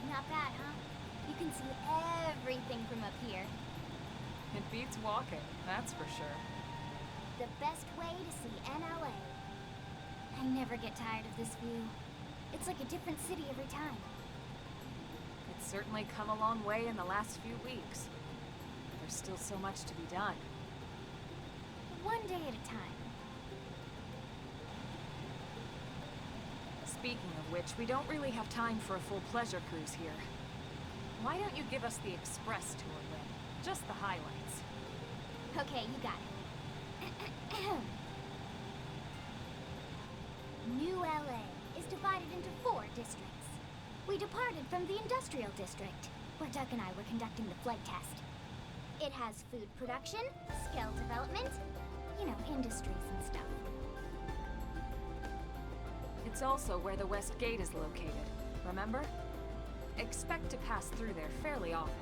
Not bad, huh? You can see everything from up here. It beats walking, that's for sure. The best way to see NLA. I never get tired of this view. It's like a different city every time. It's certainly come a long way in the last few weeks. There's still so much to be done. One day at a time. Speaking of which, we don't really have time for a full pleasure cruise here. Why don't you give us the express tour, Lynn? Just the highlights. Okay, you got it. New LA is divided into 4 districts. We departed from the industrial district, where Doug and I were conducting the flight test. It has food production, skill development, you know, industries and stuff. It's also where the West Gate is located, remember? Expect to pass through there fairly often.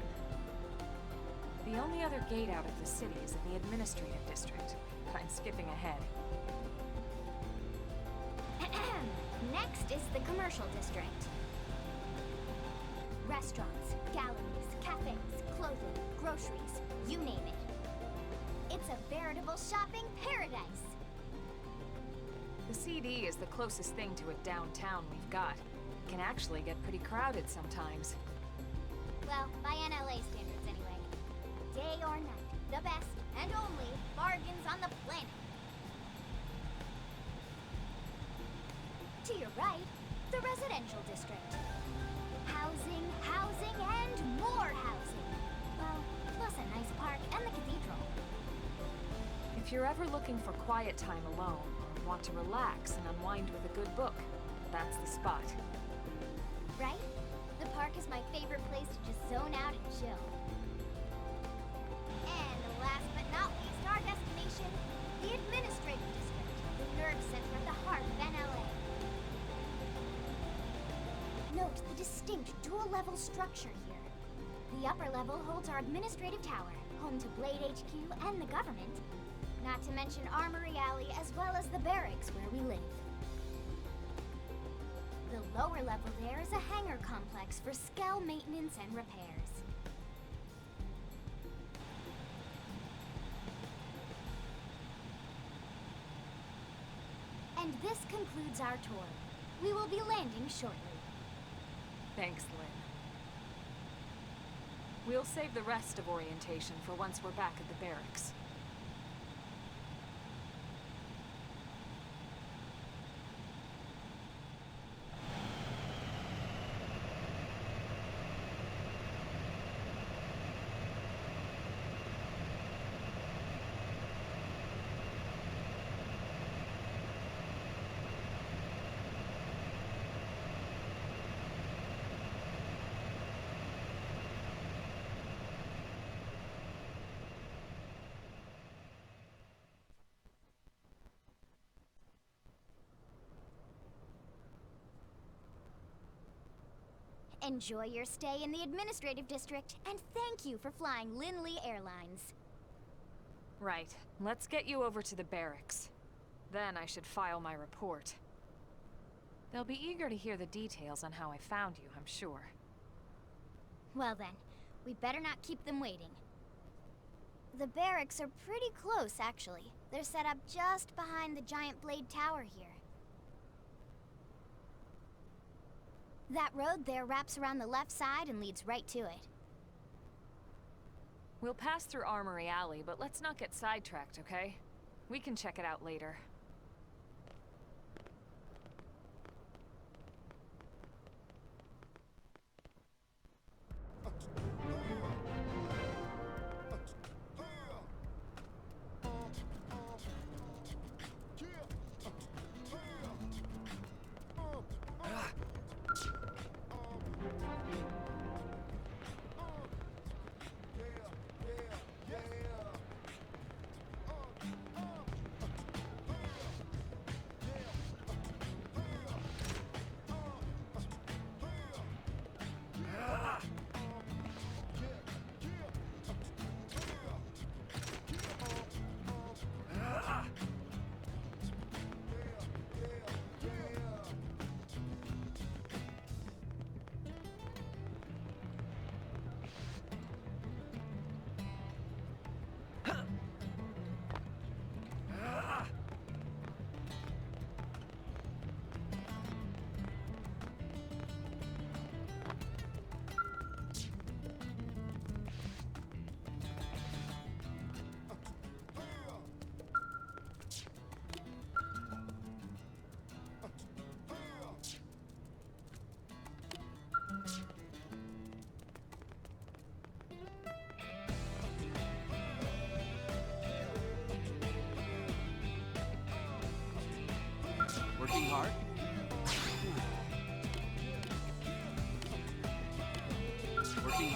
The only other gate out of the city is in the administrative district. I'm skipping ahead. Next is the commercial district. Restaurants, galleries, cafes, clothing, groceries, you name it. It's a veritable shopping paradise. The CD is the closest thing to a downtown we've got. It can actually get pretty crowded sometimes. Well, by NLA standards anyway. Day or night, the best and only bargains on the planet. To your right, the residential district. Housing, housing, and more housing. Well, plus a nice park and the cathedral. If you're ever looking for quiet time alone, or want to relax and unwind with a good book, that's the spot. Right? The park is my favorite place to just zone out and chill. And last but not least, our destination, the administrative district, the nerve center at the heart of NLA. Note the distinct dual-level structure here. The upper level holds our administrative tower, home to Blade HQ and the government, not to mention Armory Alley as well as the barracks where we live. The lower level there is a hangar complex for Skell maintenance and repairs. And this concludes our tour. We will be landing shortly. Thanks, Lynn. We'll save the rest of orientation for once we're back at the barracks. Enjoy your stay in the administrative district, and thank you for flying Lindley Airlines. Right. Let's get you over to the barracks. Then I should file my report. They'll be eager to hear the details on how I found you, I'm sure. Well then, we better not keep them waiting. The barracks are pretty close, actually. They're set up just behind the giant blade tower here. That road there wraps around the left side and leads right to it. We'll pass through Armory Alley, but let's not get sidetracked, okay? We can check it out later.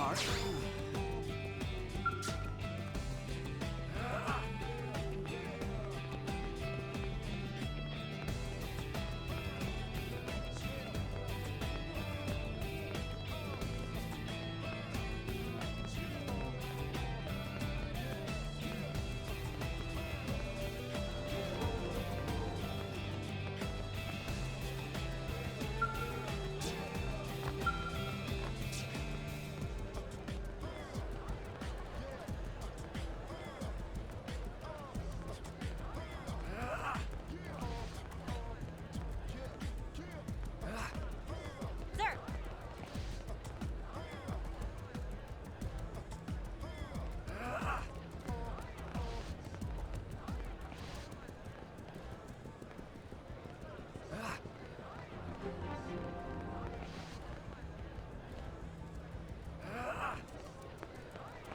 Heart.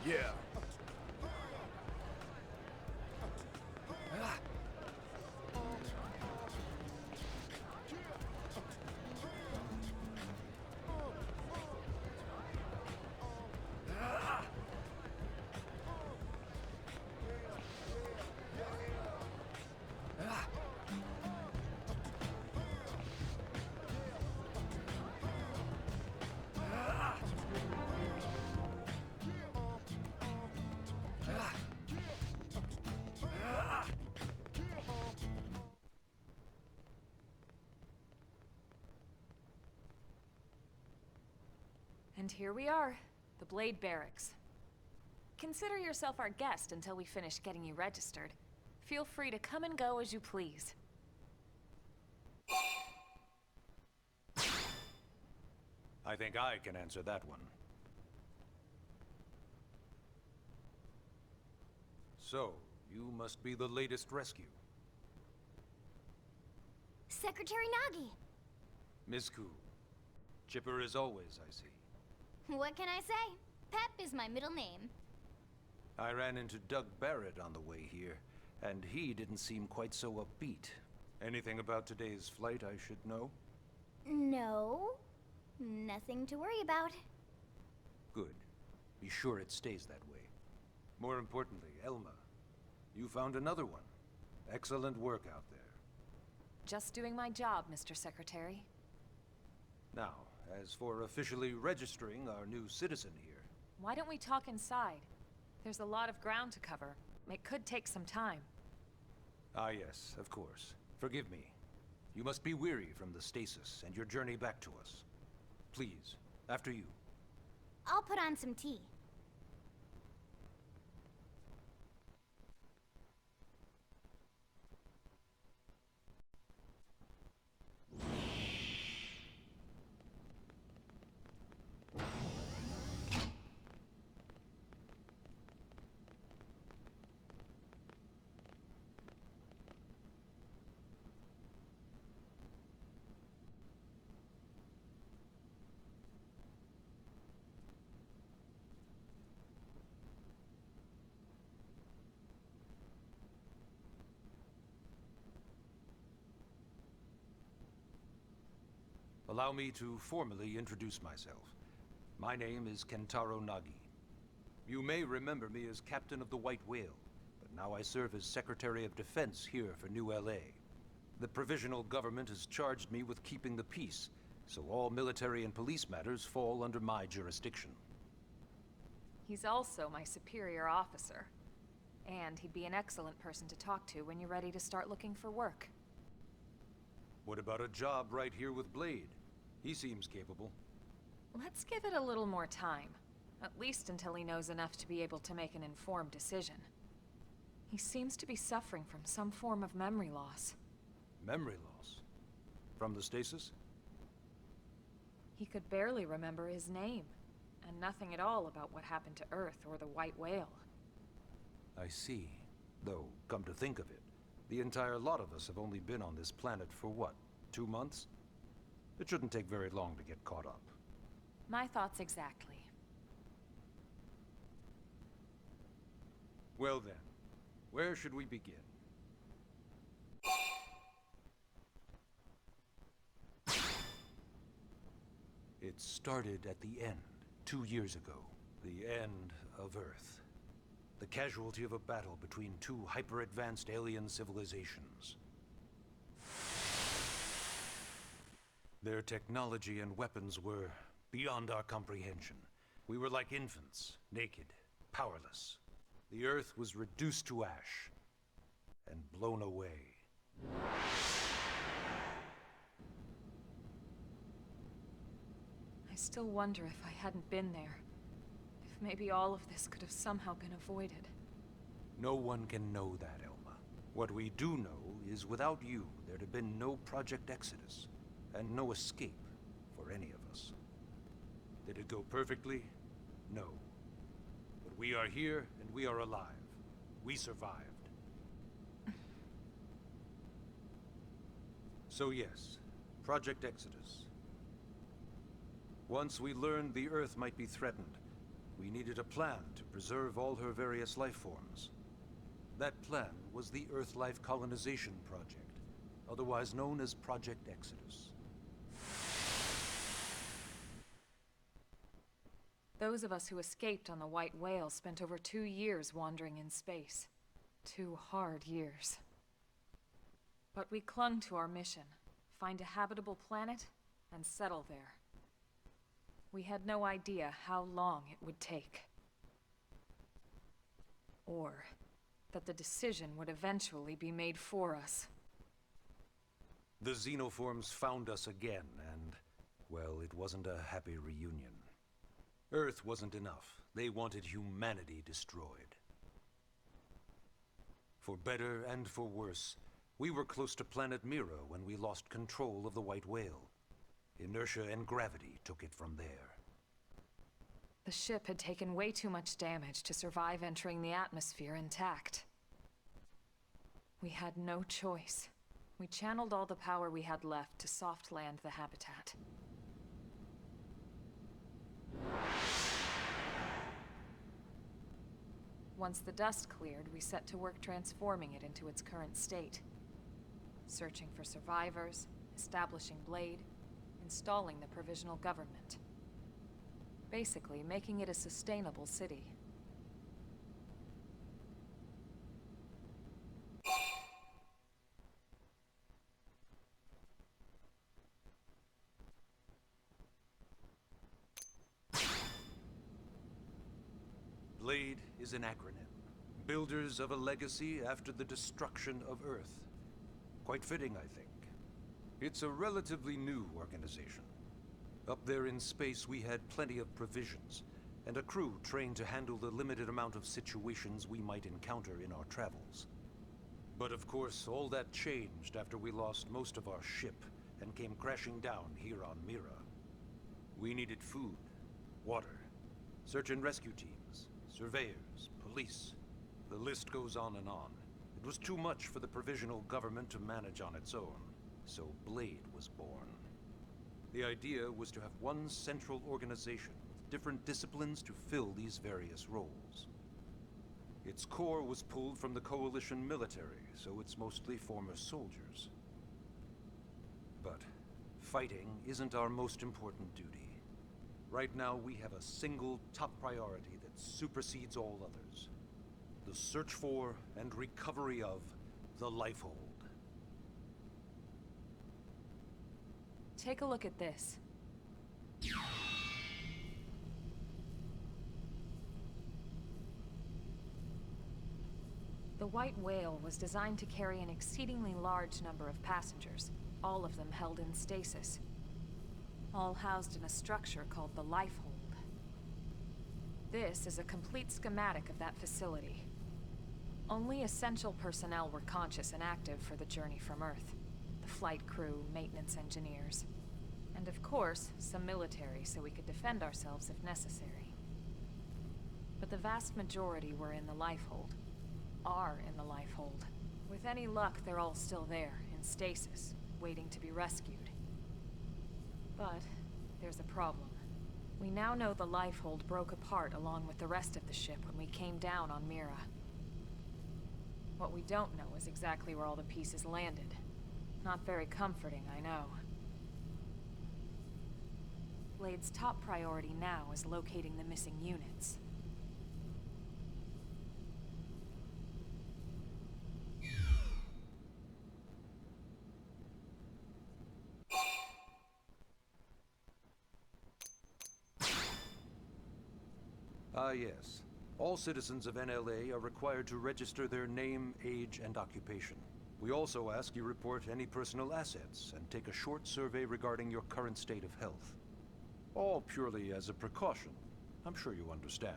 Yeah. And here we are, the Blade Barracks. Consider yourself our guest until we finish getting you registered. Feel free to come and go as you please. I think I can answer that one. So, you must be the latest rescue. Secretary Nagi! Miss Ku. Chipper as always, I see. What can I say? Pep is my middle name. I ran into Doug Barrett on the way here, and he didn't seem quite so upbeat. Anything about today's flight I should know? No. Nothing to worry about. Good. Be sure it stays that way. More importantly, Elma, you found another one. Excellent work out there. Just doing my job, Mr. Secretary. Now, as for officially registering our new citizen here... Why don't we talk inside? There's a lot of ground to cover. It could take some time. Ah yes, of course. Forgive me. You must be weary from the stasis and your journey back to us. Please, after you. I'll put on some tea. Allow me to formally introduce myself. My name is Kentaro Nagi. You may remember me as Captain of the White Whale, but now I serve as Secretary of Defense here for New LA. The provisional government has charged me with keeping the peace, so all military and police matters fall under my jurisdiction. He's also my superior officer. And he'd be an excellent person to talk to when you're ready to start looking for work. What about a job right here with Blade? He seems capable. Let's give it a little more time. At least until he knows enough to be able to make an informed decision. He seems to be suffering from some form of memory loss. Memory loss? From the stasis? He could barely remember his name, and nothing at all about what happened to Earth or the White Whale. I see. Though, come to think of it, the entire lot of us have only been on this planet for what, 2 months? It shouldn't take very long to get caught up. My thoughts exactly. Well then, where should we begin? It started at the end, 2 years ago. The end of Earth. The casualty of a battle between two hyper-advanced alien civilizations. Their technology and weapons were beyond our comprehension. We were like infants, naked, powerless. The Earth was reduced to ash and blown away. I still wonder if I hadn't been there. If maybe all of this could have somehow been avoided. No one can know that, Elma. What we do know is without you, there'd have been no Project Exodus, and no escape for any of us. Did it go perfectly? No. But we are here, and we are alive. We survived. So yes, Project Exodus. Once we learned the Earth might be threatened, we needed a plan to preserve all her various life forms. That plan was the Earth Life Colonization Project, otherwise known as Project Exodus. Those of us who escaped on the White Whale spent over 2 years wandering in space. 2 hard years. But we clung to our mission, find a habitable planet and settle there. We had no idea how long it would take. Or that the decision would eventually be made for us. The xenoforms found us again, and, well, it wasn't a happy reunion. Earth wasn't enough. They wanted humanity destroyed. For better and for worse, we were close to planet Mira when we lost control of the White Whale. Inertia and gravity took it from there. The ship had taken way too much damage to survive entering the atmosphere intact. We had no choice. We channeled all the power we had left to soft land the habitat. Once the dust cleared, we set to work transforming it into its current state. Searching for survivors, establishing Blade, installing the provisional government. Basically, making it a sustainable city. Blade is an acronym. Builders of a legacy after the destruction of Earth. Quite fitting, I think. It's a relatively new organization. Up there in space, we had plenty of provisions, and a crew trained to handle the limited amount of situations we might encounter in our travels. But of course, all that changed after we lost most of our ship and came crashing down here on Mira. We needed food, water, search and rescue teams, surveyors, police. The list goes on and on. It was too much for the provisional government to manage on its own, so Blade was born. The idea was to have one central organization with different disciplines to fill these various roles. Its core was pulled from the Coalition military, so it's mostly former soldiers. But fighting isn't our most important duty. Right now, we have a single top priority that supersedes all others. The search for and recovery of the Lifehold. Take a look at this. The White Whale was designed to carry an exceedingly large number of passengers, all of them held in stasis. All housed in a structure called the Lifehold. This is a complete schematic of that facility. Only essential personnel were conscious and active for the journey from Earth. The flight crew, maintenance engineers, and of course, some military so we could defend ourselves if necessary. But the vast majority were in the Lifehold. Are in the Lifehold. With any luck, they're all still there, in stasis, waiting to be rescued. But there's a problem. We now know the Lifehold broke apart along with the rest of the ship when we came down on Mira. What we don't know is exactly where all the pieces landed. Not very comforting, I know. Blade's top priority now is locating the missing units. Ah, yes. All citizens of NLA are required to register their name, age, and occupation. We also ask you report any personal assets and take a short survey regarding your current state of health. All purely as a precaution. I'm sure you understand.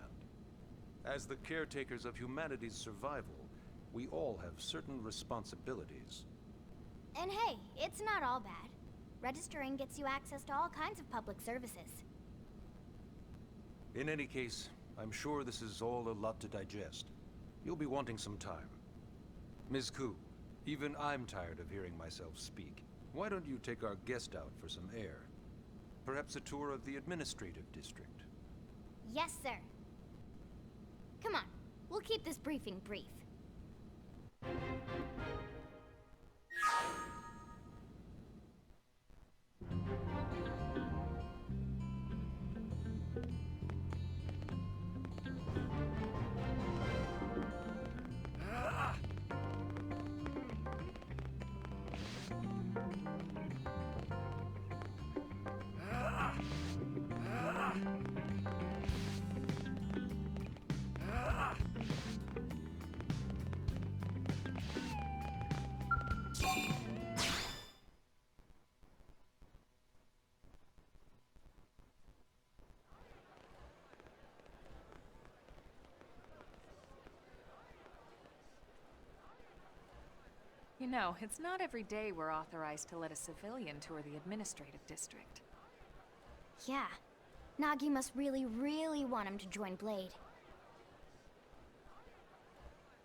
As the caretakers of humanity's survival, we all have certain responsibilities. And hey, it's not all bad. Registering gets you access to all kinds of public services. In any case, I'm sure this is all a lot to digest. You'll be wanting some time. Ms. Ku, even I'm tired of hearing myself speak. Why don't you take our guest out for some air? Perhaps a tour of the administrative district. Yes, sir. Come on, we'll keep this briefing brief. You know, it's not every day we're authorized to let a civilian tour the administrative district. Yeah. Nagi must really, really want him to join Blade.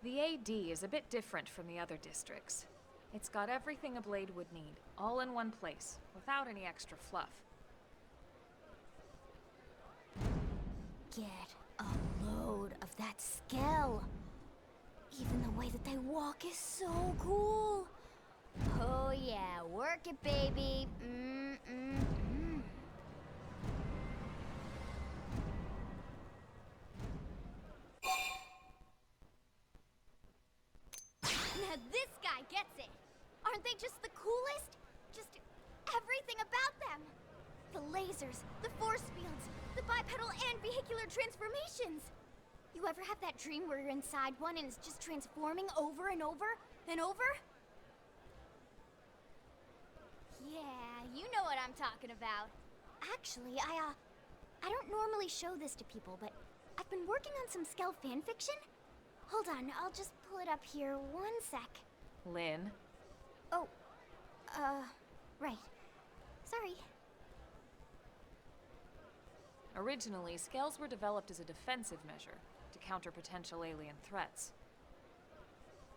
The AD is a bit different from the other districts. It's got everything a Blade would need, all in one place, without any extra fluff. Get a load of that skill. Even the way that they walk is so cool. Oh yeah, work it, baby. Now this guy gets it. Aren't they just the coolest? Just everything about them. The lasers, the force fields, the bipedal and vehicular transformations. You ever have that dream where you're inside one and it's just transforming over and over and over? Yeah, you know what I'm talking about. Actually, I don't normally show this to people, but I've been working on some Skell fanfiction. Hold on, I'll just pull it up here 1 sec. Lynn? Oh, right. Sorry. Originally, Skells were developed as a defensive measure to counter potential alien threats.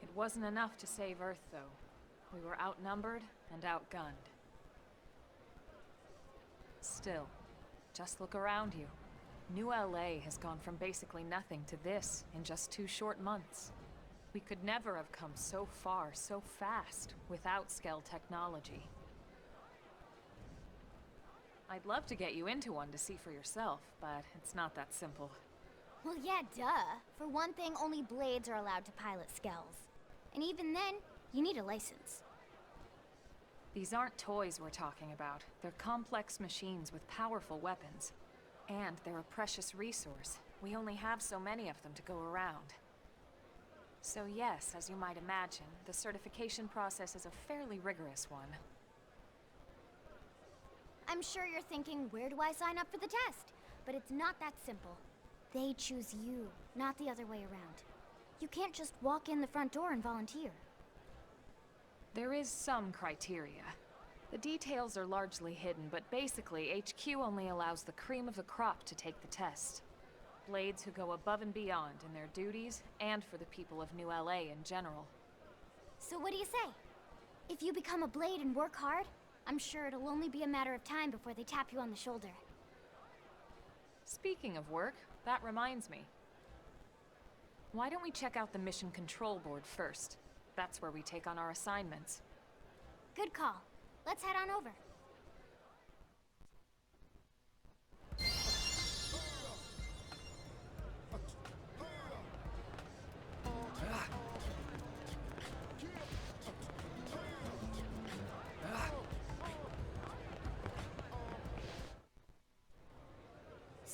It wasn't enough to save Earth, though. We were outnumbered and outgunned. Still, just look around you. New LA has gone from basically nothing to this in just 2 short months. We could never have come so far so fast without Skell technology. I'd love to get you into one to see for yourself, but it's not that simple. Well, yeah, duh. For one thing, only Blades are allowed to pilot Skells. And even then, you need a license. These aren't toys we're talking about. They're complex machines with powerful weapons. And they're a precious resource. We only have so many of them to go around. So yes, as you might imagine, the certification process is a fairly rigorous one. I'm sure you're thinking, where do I sign up for the test? But it's not that simple. They choose you, not the other way around. You can't just walk in the front door and volunteer. There is some criteria. The details are largely hidden, but basically, HQ only allows the cream of the crop to take the test. Blades who go above and beyond in their duties, and for the people of New LA in general. So what do you say? If you become a Blade and work hard, I'm sure it'll only be a matter of time before they tap you on the shoulder. Speaking of work, that reminds me. Why don't we check out the mission control board first? That's where we take on our assignments. Good call. Let's head on over.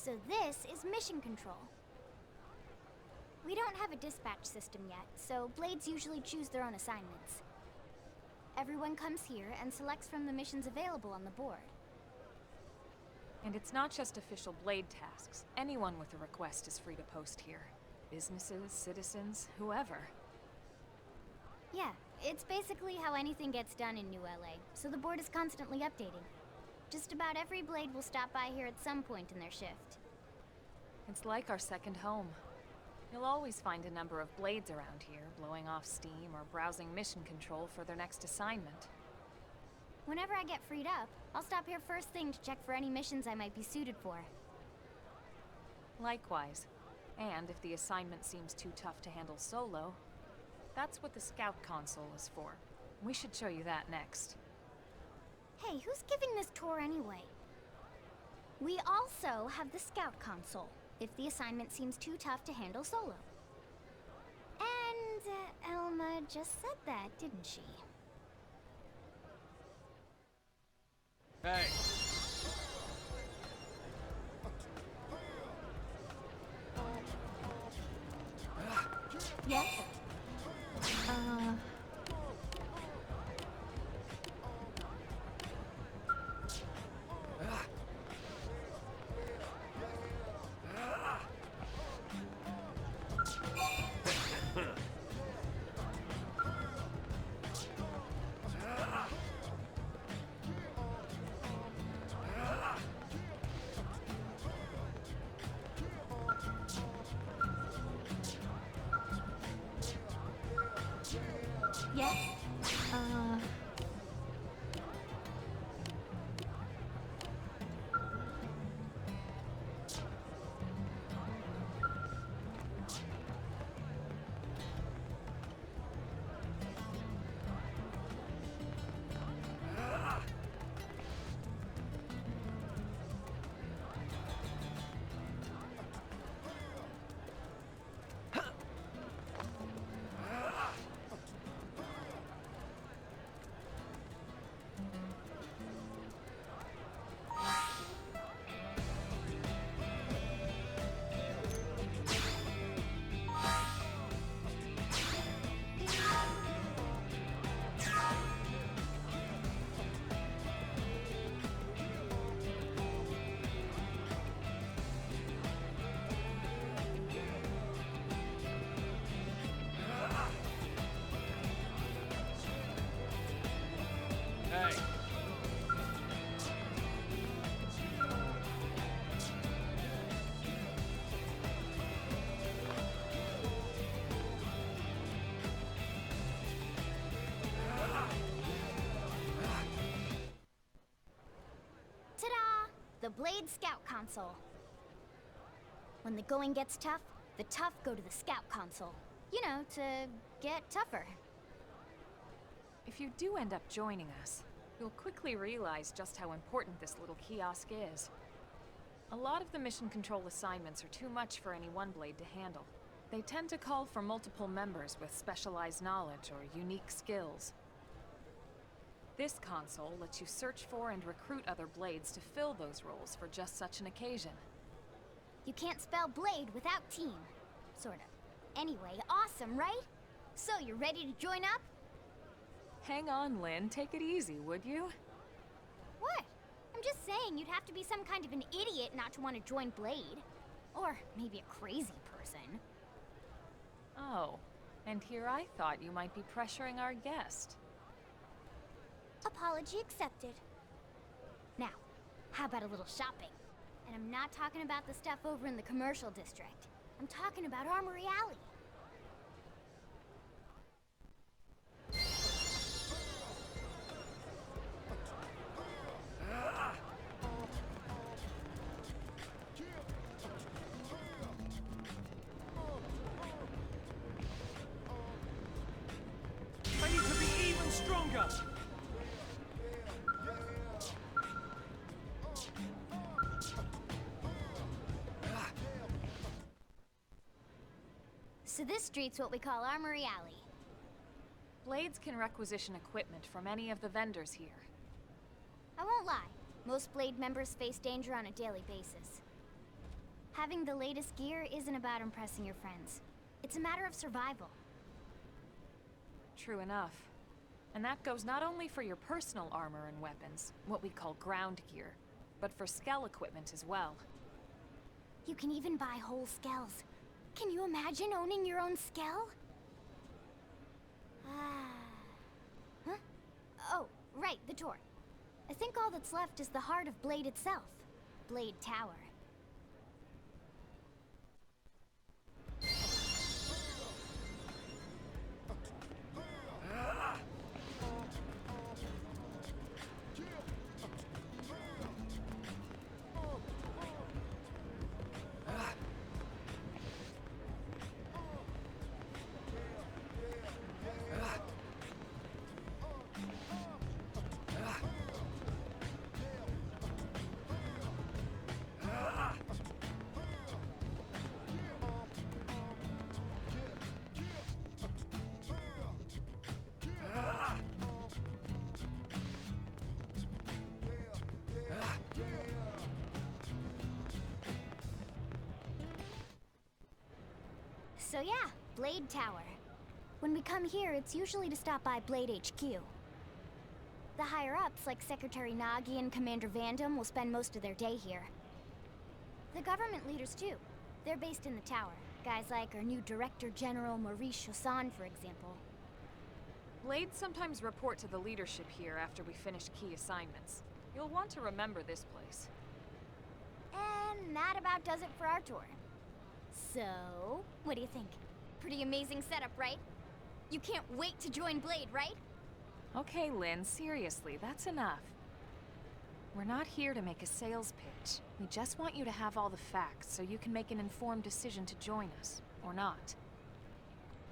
So this is mission control. We don't have a dispatch system yet, so blades usually choose their own assignments. Everyone comes here and selects from the missions available on the board. And it's not just official blade tasks. Anyone with a request is free to post here. Businesses, citizens, whoever. Yeah, it's basically how anything gets done in New LA, so the board is constantly updating. Just about every blade will stop by here at some point in their shift. It's like our second home. You'll always find a number of blades around here, blowing off steam or browsing mission control for their next assignment. Whenever I get freed up, I'll stop here first thing to check for any missions I might be suited for. Likewise. And if the assignment seems too tough to handle solo, that's what the scout console is for. We should show you that next. Hey, who's giving this tour anyway? We also have the scout console, if the assignment seems too tough to handle solo. And Elma just said that, didn't she? Hey! Yes? Yes? Hey! Ta-da! The Blade Scout Console. When the going gets tough, the tough go to the Scout Console. You know, to get tougher. If you do end up joining us, you'll quickly realize just how important this little kiosk is. A lot of the mission control assignments are too much for any one blade to handle. They tend to call for multiple members with specialized knowledge or unique skills. This console lets you search for and recruit other blades to fill those roles for just such an occasion. You can't spell blade without team. Sort of. Anyway, awesome, right? So, you ready to join up? Hang on, Lynn. Take it easy, would you? What? I'm just saying you'd have to be some kind of an idiot not to want to join Blade. Or maybe a crazy person. Oh, and here I thought you might be pressuring our guest. Apology accepted. Now, how about a little shopping? And I'm not talking about the stuff over in the commercial district. I'm talking about Armory Alley. I need to be even stronger! So this street's what we call Armory Alley. Blades can requisition equipment from any of the vendors here. I won't lie, most Blade members face danger on a daily basis. Having the latest gear isn't about impressing your friends. It's a matter of survival. True enough. And that goes not only for your personal armor and weapons, what we call ground gear, but for skell equipment as well. You can even buy whole skells. Can you imagine owning your own skell? Huh? Oh, right, the tour. I think all that's left is the heart of Blade itself. Blade Tower. So yeah, Blade Tower. When we come here, it's usually to stop by Blade HQ. The higher-ups, like Secretary Nagi and Commander Vandam, will spend most of their day here. The government leaders, too. They're based in the tower. Guys like our new Director General Maurice Chosan, for example. Blades sometimes report to the leadership here after we finish key assignments. You'll want to remember this place. And that about does it for our tour. So, what do you think? Pretty amazing setup, right? You can't wait to join Blade, right? Okay, Lynn, seriously, that's enough. We're not here to make a sales pitch. We just want you to have all the facts so you can make an informed decision to join us, or not.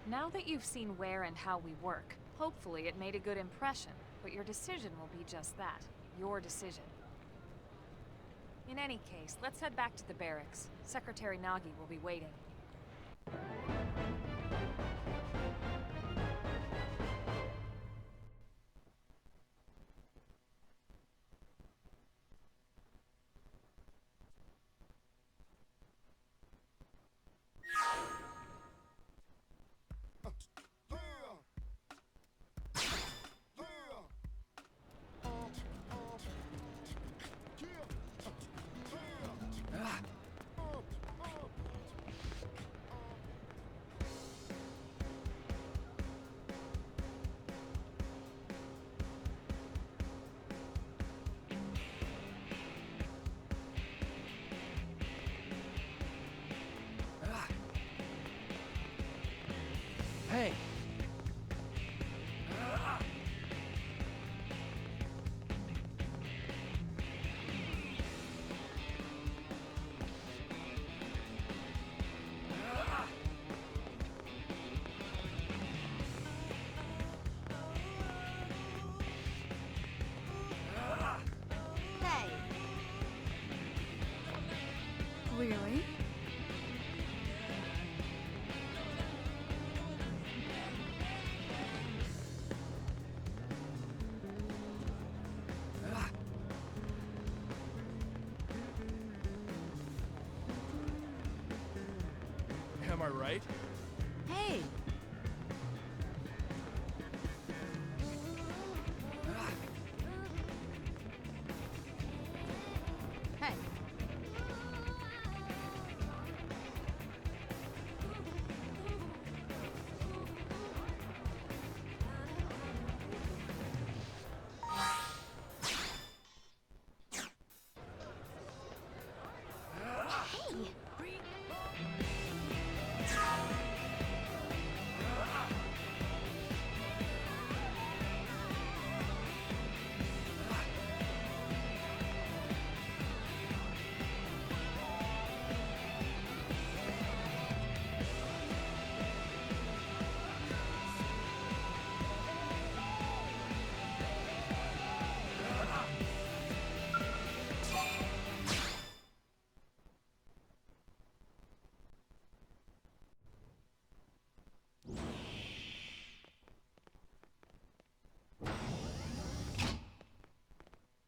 Now that you've seen where and how we work, hopefully it made a good impression, but your decision will be just that, your decision. In any case, let's head back to the barracks. Secretary Nagi will be waiting. Hey! Hey. Really? Am I right? Hey! Hey!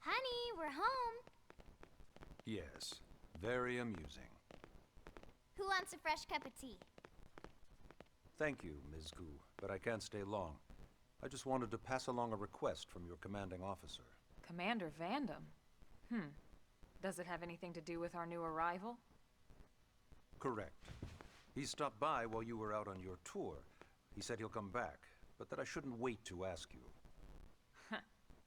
Honey, we're home. Yes, very amusing. Who wants a fresh cup of tea? Thank you, Ms. Gu, but I can't stay long. I just wanted to pass along a request from your commanding officer. Commander Vandam? Does it have anything to do with our new arrival? Correct. He stopped by while you were out on your tour. He said he'll come back, but that I shouldn't wait to ask you.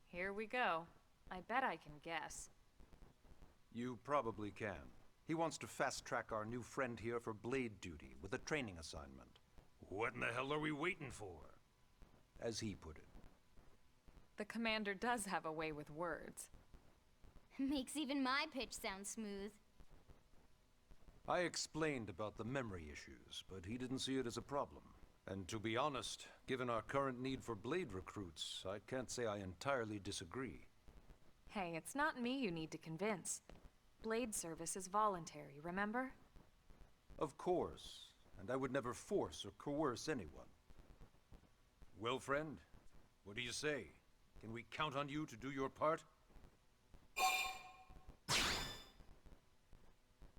Here we go. I bet I can guess. You probably can. He wants to fast-track our new friend here for blade duty with a training assignment. What in the hell are we waiting for? As he put it. The commander does have a way with words. Makes even my pitch sound smooth. I explained about the memory issues, but he didn't see it as a problem. And to be honest, given our current need for blade recruits, I can't say I entirely disagree. Hey, it's not me you need to convince. Blade service is voluntary, remember? Of course, and I would never force or coerce anyone. Well, friend, what do you say? Can we count on you to do your part?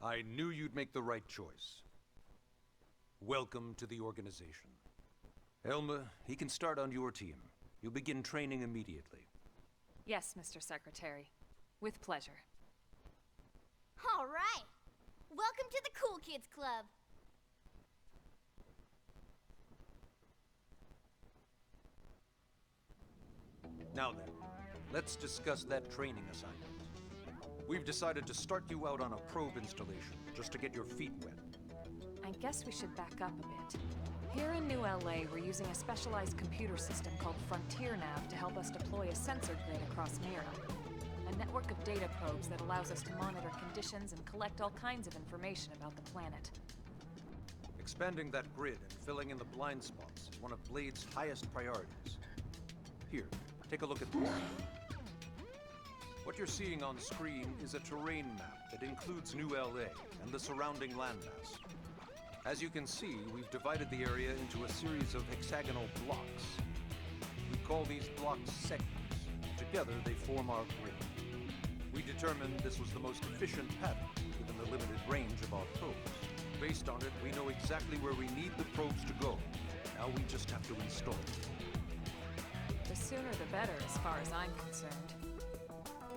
I knew you'd make the right choice. Welcome to the organization. Elma, he can start on your team. You'll begin training immediately. Yes, Mr. Secretary. With pleasure. All right. Welcome to the Cool Kids Club. Now then, let's discuss that training assignment. We've decided to start you out on a probe installation, just to get your feet wet. I guess we should back up a bit. Here in New LA, we're using a specialized computer system called Frontier Nav to help us deploy a sensor grid across Mira. A network of data probes that allows us to monitor conditions and collect all kinds of information about the planet. Expanding that grid and filling in the blind spots is one of Blade's highest priorities. Here, take a look at this. What you're seeing on screen is a terrain map that includes New LA and the surrounding landmass. As you can see, we've divided the area into a series of hexagonal blocks. We call these blocks segments. Together, they form our grid. We determined this was the most efficient pattern, given the limited range of our probes. Based on it, we know exactly where we need the probes to go. Now we just have to install them. The sooner the better, as far as I'm concerned.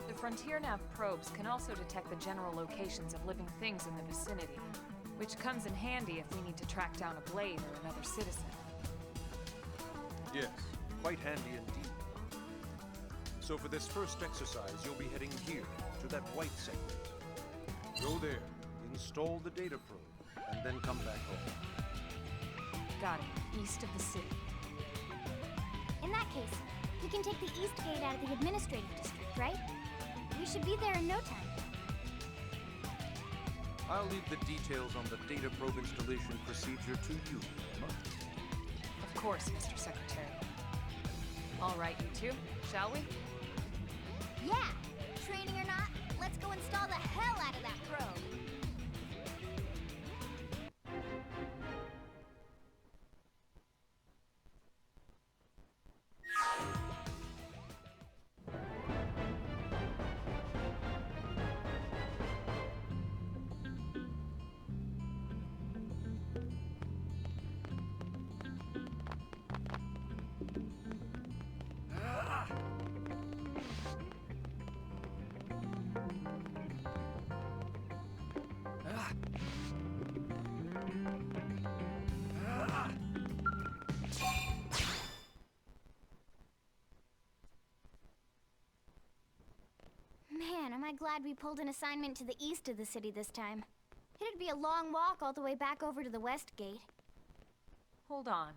The Frontier Nav probes can also detect the general locations of living things in the vicinity, which comes in handy if we need to track down a blade or another citizen. Yes, quite handy indeed. So for this first exercise, you'll be heading here, to that white segment. Go there, install the data probe, and then come back home. Got it. East of the city. In that case, we can take the east gate out of the administrative district, right? We should be there in no time. I'll leave the details on the data probe installation procedure to you, Emma. Of course, Mr. Secretary. All right, you two, shall we? Yeah! Training or not, let's go install the hell out of that probe! Man, am I glad we pulled an assignment to the east of the city this time. It'd be a long walk all the way back over to the west gate. Hold on.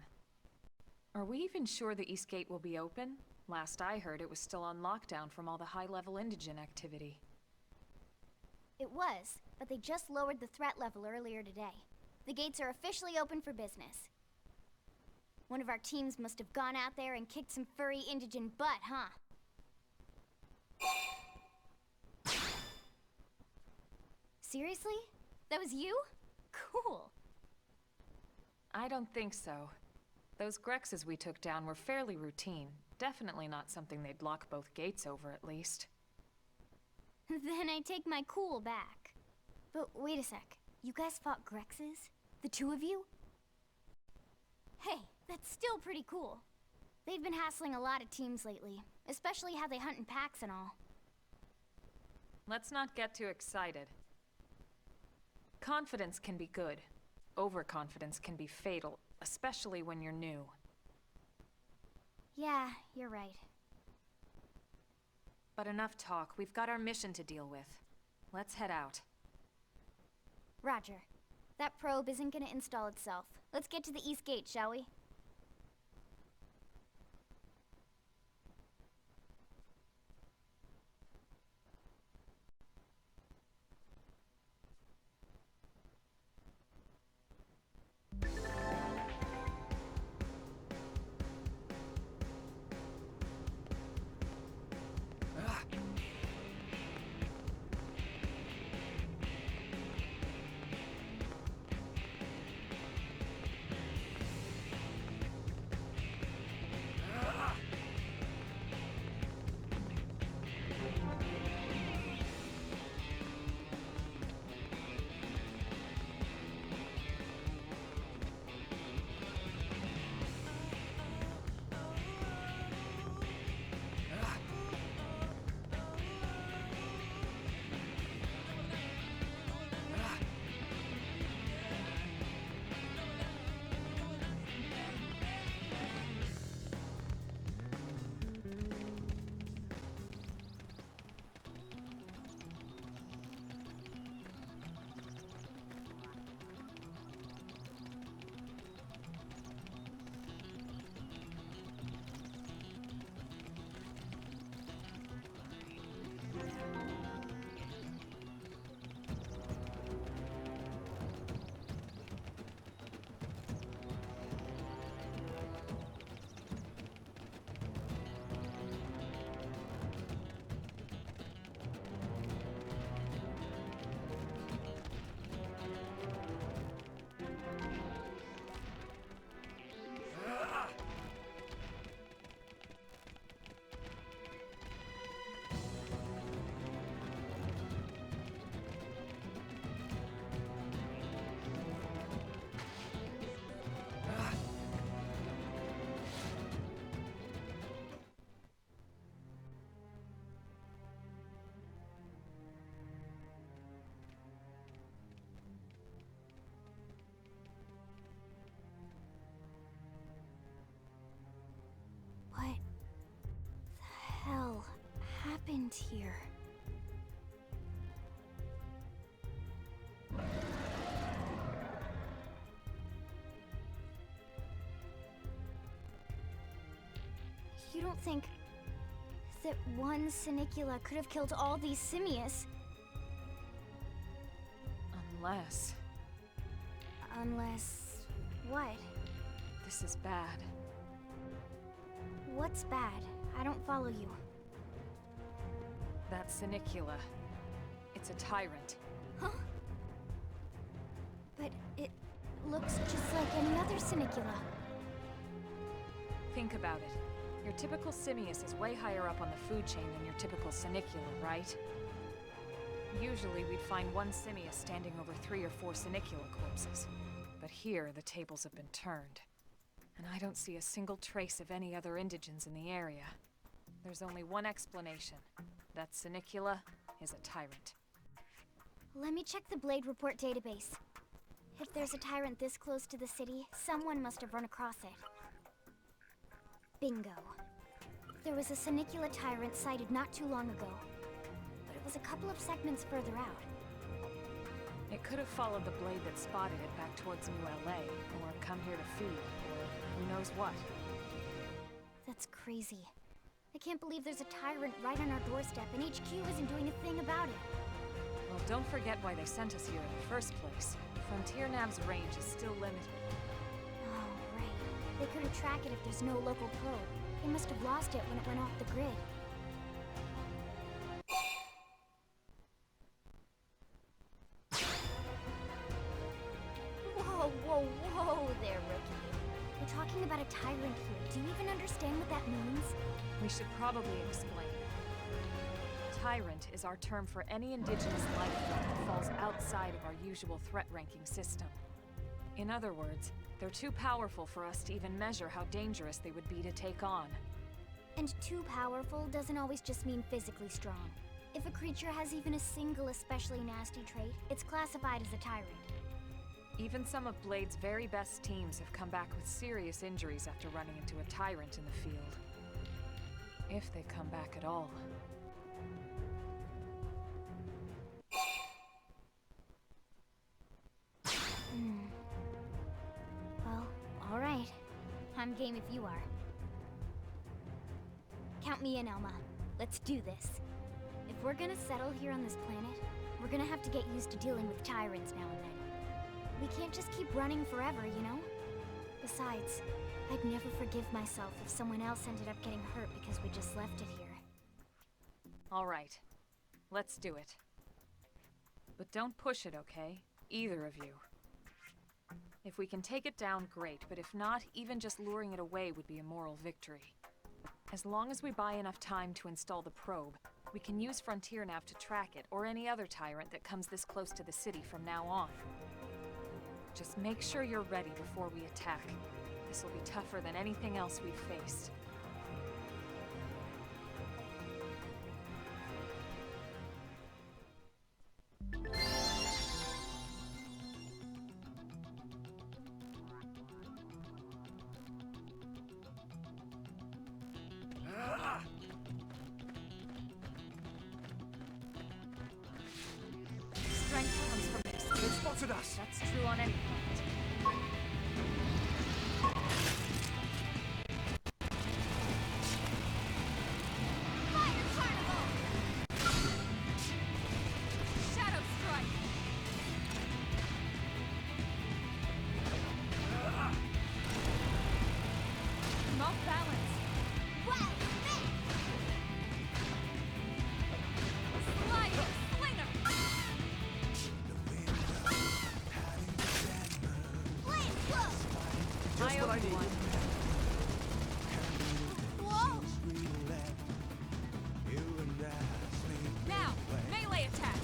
Are we even sure the East Gate will be open? Last I heard, it was still on lockdown from all the high-level indigent activity. It was, but they just lowered the threat level earlier today. The gates are officially open for business. One of our teams must have gone out there and kicked some furry indigent butt, huh? Seriously? That was you? Cool. I don't think so. Those Grexes we took down were fairly routine. Definitely not something they'd lock both gates over, at least. Then I take my cool back. But wait a sec. You guys fought Grexes? The two of you? Hey, that's still pretty cool. They've been hassling a lot of teams lately, especially how they hunt in packs and all. Let's not get too excited. Confidence can be good. Overconfidence can be fatal, especially when you're new. Yeah, you're right. But enough talk. We've got our mission to deal with. Let's head out. Roger. That probe isn't gonna install itself. Let's get to the East Gate, shall we? What the hell happened here? You don't think that one Senicula could have killed all these simius? Unless... Unless... what? this is bad. What's bad? I don't follow you. That Senicula. It's a tyrant. Huh? But it looks just like any other Senicula. Think about it. Your typical simius is way higher up on the food chain than your typical Senicula, right? Usually we'd find one simius standing over 3 or 4 Senicula corpses. But here, the tables have been turned. And I don't see a single trace of any other indigents in the area. There's only one explanation. That Senicula is a tyrant. Let me check the Blade Report database. If there's a tyrant this close to the city, someone must have run across it. Bingo. There was a Senicula tyrant sighted not too long ago, but it was a couple of segments further out. It could have followed the blade that spotted it back towards New LA, or come here to feed, or who knows what. That's crazy. I can't believe there's a tyrant right on our doorstep and HQ isn't doing a thing about it. Well, don't forget why they sent us here in the first place. Frontier Nav's range is still limited. Oh, right. They couldn't track it if there's no local probe. They must have lost it when it went off the grid. Whoa, whoa, whoa there, rookie. We're talking about a tyrant here. Do you even understand what that means? We should probably explain. tyrant is our term for any indigenous life form that falls outside of our usual threat ranking system. In other words, they're too powerful for us to even measure how dangerous they would be to take on. And too powerful doesn't always just mean physically strong. If a creature has even a single especially nasty trait, it's classified as a tyrant. Even some of Blade's very best teams have come back with serious injuries after running into a tyrant in the field. If they come back at all. Well, alright. I'm game if you are. Count me in, Elma. Let's do this. If we're gonna settle here on this planet, we're gonna have to get used to dealing with tyrants now and then. We can't just keep running forever, you know? Besides, I'd never forgive myself if someone else ended up getting hurt because we just left it here. All right. Let's do it. But don't push it, okay? Either of you. If we can take it down, great, but if not, even just luring it away would be a moral victory. As long as we buy enough time to install the probe, we can use Frontier Nav to track it, or any other tyrant that comes this close to the city from now on. Just make sure you're ready before we attack. This will be tougher than anything else we've faced. Strength comes from experience. They spotted us! That's true on any planet. Fire Carnival! Shadow strike! I'm off balance. Wild Fist! Sliding slinger! Flame Flow! Just what I need. Whoa! Now, melee attack!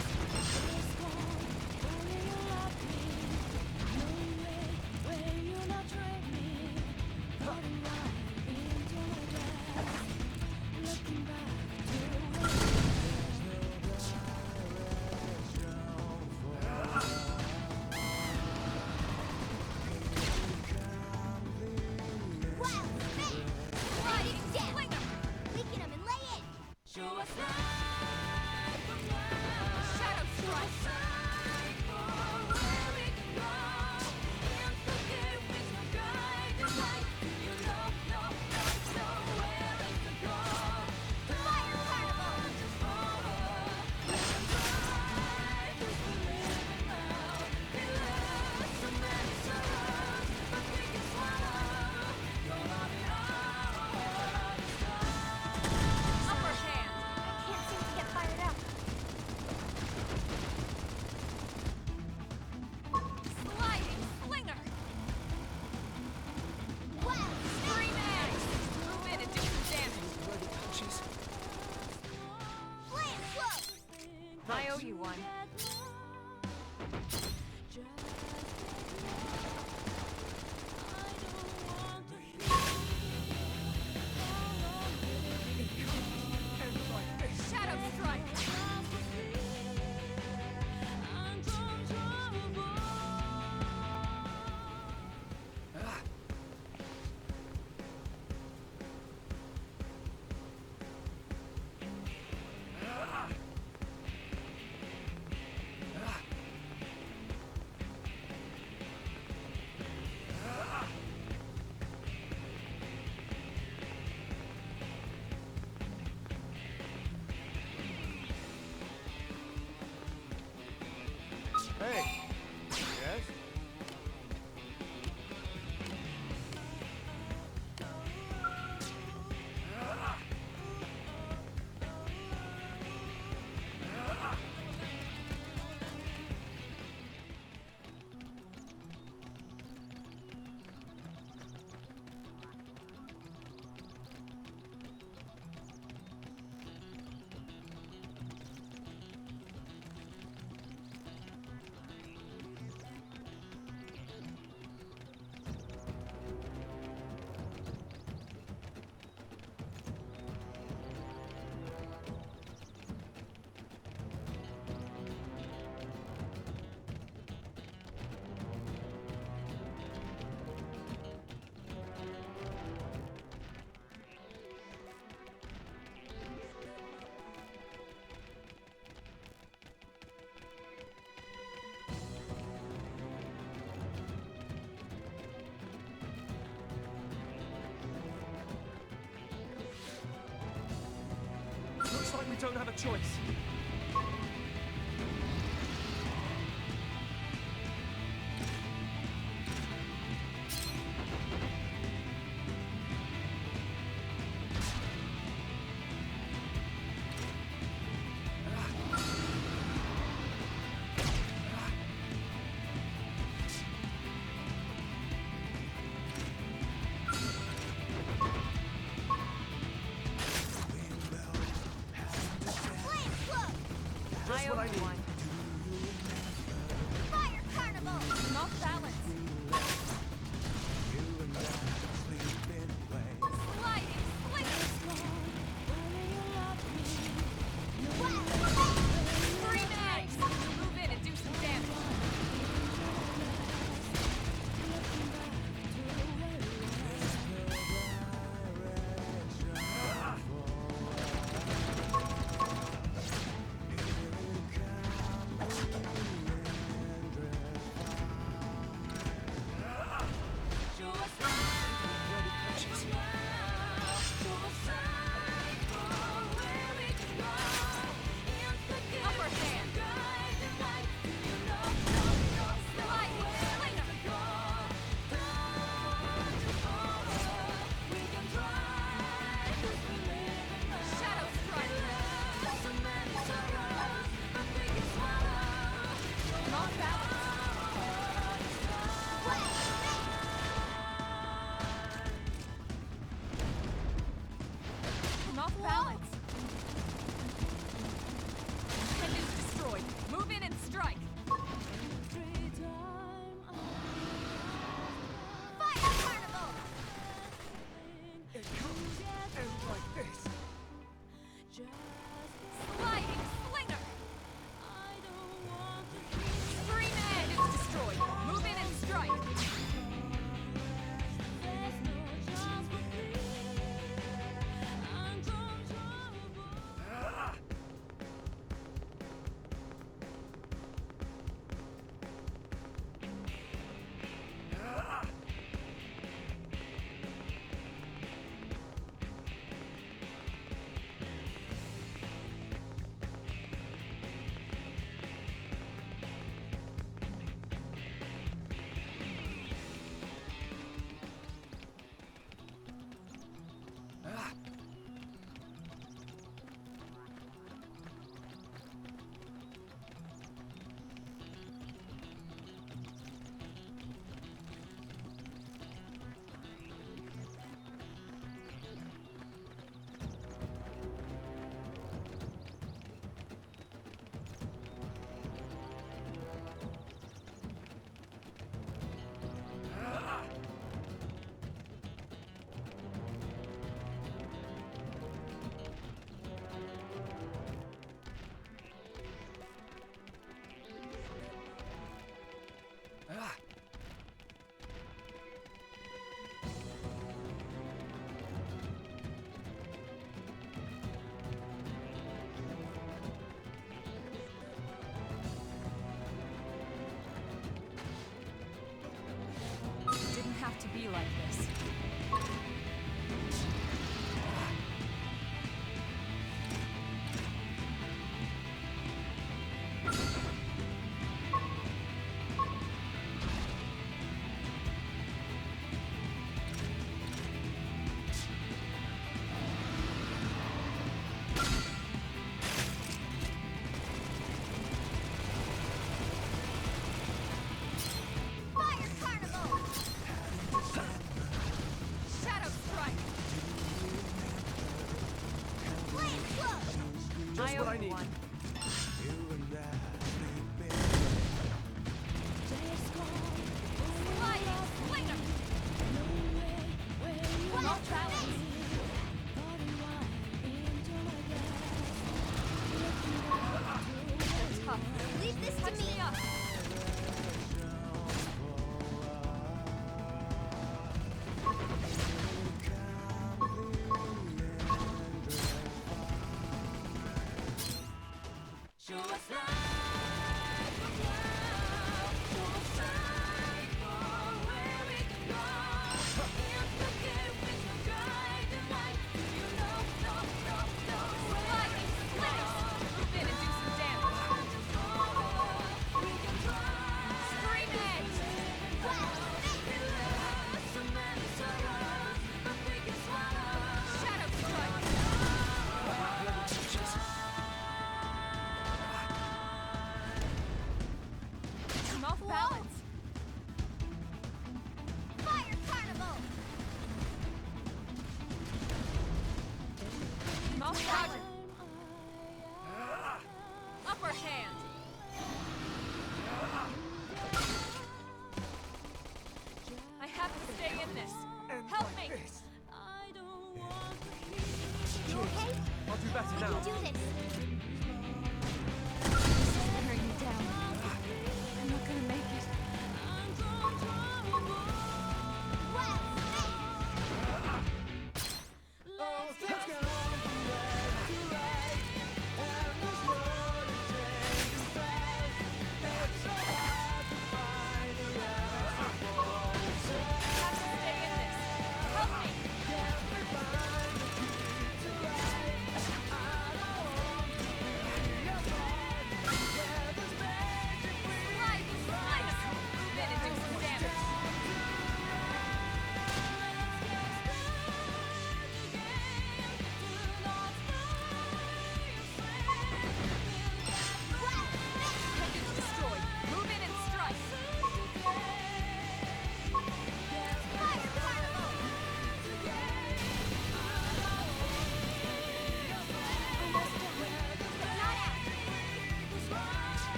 don't have a choice. I owe you one. Fire carnival! Not balance. Sliding slinger! Three mags! Move in and do some damage. Upper hand. Sliding slinger! Shadow strike! Not balance. Not balance. Tendons destroyed. Move in and strike. Fire carnival! It comes out like this. Sliding slinger. Scream head is destroyed. Move in and strike. Didn't have to be like this. Fire carnival! Roger. Upper hand. I have to stay in this. Help me. You okay? I'll do better We now. can do this. Wearing me down. I'm not gonna make it.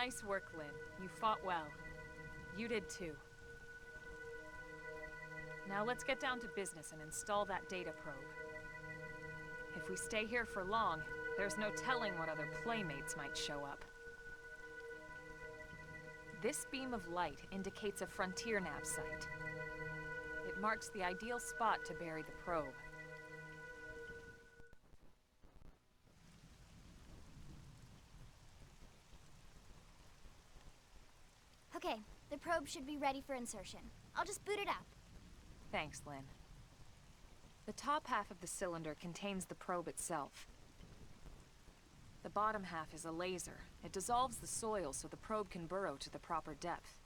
Nice work, Lynn. You fought well. You did too. Now let's get down to business and install that data probe. If we stay here for long, there's no telling what other playmates might show up. This beam of light indicates a frontier nav site. It marks the ideal spot to bury the probe. Okay, the probe should be ready for insertion. I'll just boot it up. Thanks, Lynn. The top half of the cylinder contains the probe itself. The bottom half is a laser. It dissolves the soil so the probe can burrow to the proper depth.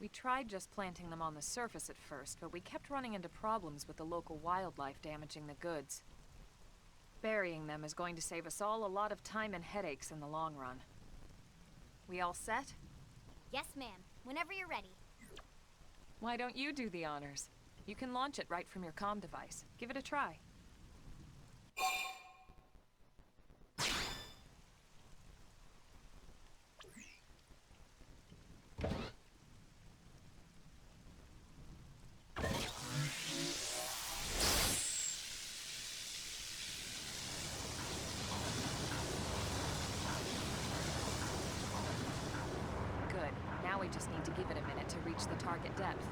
We tried just planting them on the surface at first, but we kept running into problems with the local wildlife damaging the goods. Burying them is going to save us all a lot of time and headaches in the long run. We all set? Yes, ma'am. Whenever you're ready. Why don't you do the honors? You can launch it right from your comm device. Give it a try. Good. Now we just need to give it a minute to reach the target depth.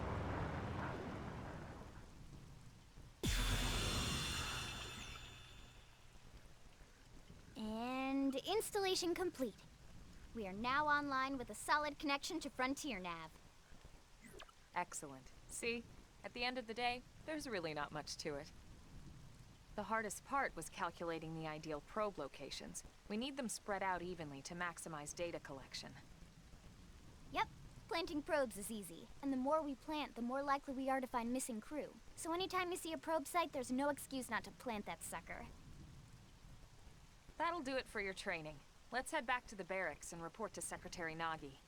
And installation complete. We are now online with a solid connection to Frontier Nav. Excellent. See? At the end of the day, there's really not much to it. The hardest part was calculating the ideal probe locations. We need them spread out evenly to maximize data collection. Yep, planting probes is easy. And the more we plant, the more likely we are to find missing crew. So anytime you see a probe site, there's no excuse not to plant that sucker. That'll do it for your training. Let's head back to the barracks and report to Secretary Nagi.